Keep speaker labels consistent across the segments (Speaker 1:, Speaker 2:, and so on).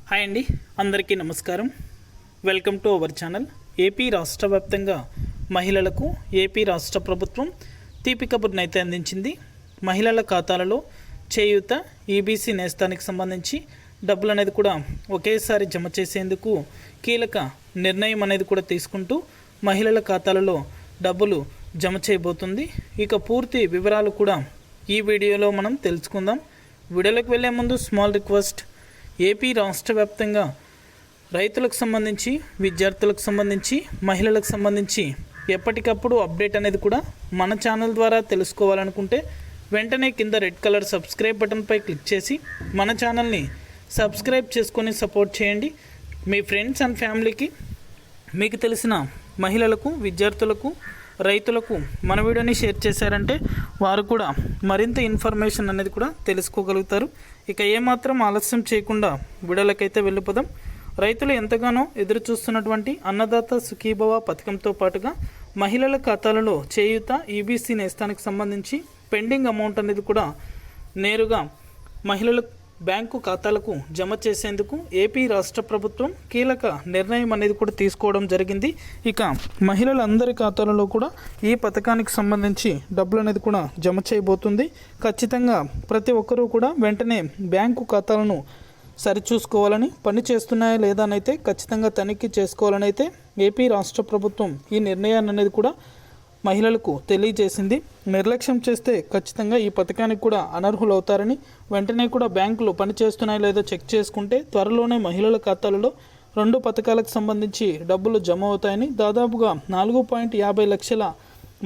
Speaker 1: Hi అండి, అందరికీ నమస్కారం. Welcome to our channel. AP రాష్ట్ర వ్యాప్తంగా మహిళలకు ఏపీ రాష్ట్ర ప్రభుత్వం తీపి కబుర్నైతే అందించింది. మహిళల ఖాతాలలో చేయూత ఈబీసీ నేస్తానికి సంబంధించి డబ్బులు అనేది కూడా ఒకేసారి జమ చేసేందుకు కీలక నిర్ణయం అనేది కూడా తీసుకుంటూ మహిళల ఖాతాలలో డబ్బులు జమ చేయబోతుంది. ఇక పూర్తి వివరాలు కూడా ఈ వీడియోలో మనం తెలుసుకుందాం. వీడియోలోకి వెళ్ళే ముందు స్మాల్ రిక్వెస్ట్. ఏపీ రాష్ట్ర వ్యాప్తంగా రైతులకు సంబంధించి, విద్యార్థులకు సంబంధించి, మహిళలకు సంబంధించి ఎప్పటికప్పుడు అప్డేట్ అనేది కూడా మన ఛానల్ ద్వారా తెలుసుకోవాలనుకుంటే వెంటనే కింద రెడ్ కలర్ సబ్స్క్రైబ్ బటన్పై క్లిక్ చేసి మన ఛానల్ని సబ్స్క్రైబ్ చేసుకొని సపోర్ట్ చేయండి. మీ ఫ్రెండ్స్ అండ్ ఫ్యామిలీకి, మీకు తెలిసిన మహిళలకు, విద్యార్థులకు, రైతులకు మన వీడియోని షేర్ చేశారంటే వారు కూడా మరింత ఇన్ఫర్మేషన్ అనేది కూడా తెలుసుకోగలుగుతారు. ఇక ఏమాత్రం ఆలస్యం చేయకుండా వీడియోలకైతే వెళ్ళిపోదాం. రైతులు ఎంతగానో ఎదురు చూస్తున్నటువంటి అన్నదాత సుఖీభవ పథకంతో పాటుగా మహిళల ఖాతాలలో చేయూత ఈబీసీ నేస్తానికి సంబంధించి పెండింగ్ అమౌంట్ అనేది కూడా నేరుగా మహిళల బ్యాంకు ఖాతాలకు జమ చేసేందుకు ఏపీ రాష్ట్ర ప్రభుత్వం కీలక నిర్ణయం అనేది కూడా తీసుకోవడం జరిగింది. ఇక మహిళలందరి ఖాతాలలో కూడా ఈ పథకానికి సంబంధించి డబ్బులు అనేది కూడా జమ చేయబోతుంది. ఖచ్చితంగా ప్రతి ఒక్కరూ కూడా వెంటనే బ్యాంకు ఖాతాలను సరిచూసుకోవాలని, పని చేస్తున్నాయా లేదా అని అయితే ఖచ్చితంగా తనిఖీ చేసుకోవాలని అయితే ఏపీ రాష్ట్ర ప్రభుత్వం ఈ నిర్ణయాన్ని అనేది కూడా మహిళలకు తెలియజేసింది. నిర్లక్ష్యం చేస్తే ఖచ్చితంగా ఈ పథకానికి కూడా అనర్హులు అవుతారని, వెంటనే కూడా బ్యాంకులు పనిచేస్తున్నాయో లేదో చెక్ చేసుకుంటే త్వరలోనే మహిళల ఖాతాలలో 2 పథకాలకు సంబంధించి డబ్బులు జమ అవుతాయని, దాదాపుగా 4.50 లక్షల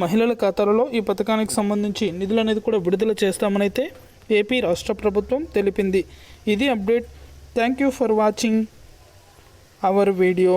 Speaker 1: మహిళల ఖాతాలలో ఈ పథకానికి సంబంధించి నిధులు అనేది కూడా విడుదల చేస్తామని అయితే ఏపీ రాష్ట్ర ప్రభుత్వం తెలిపింది. ఇది update. Thank you for watching our video.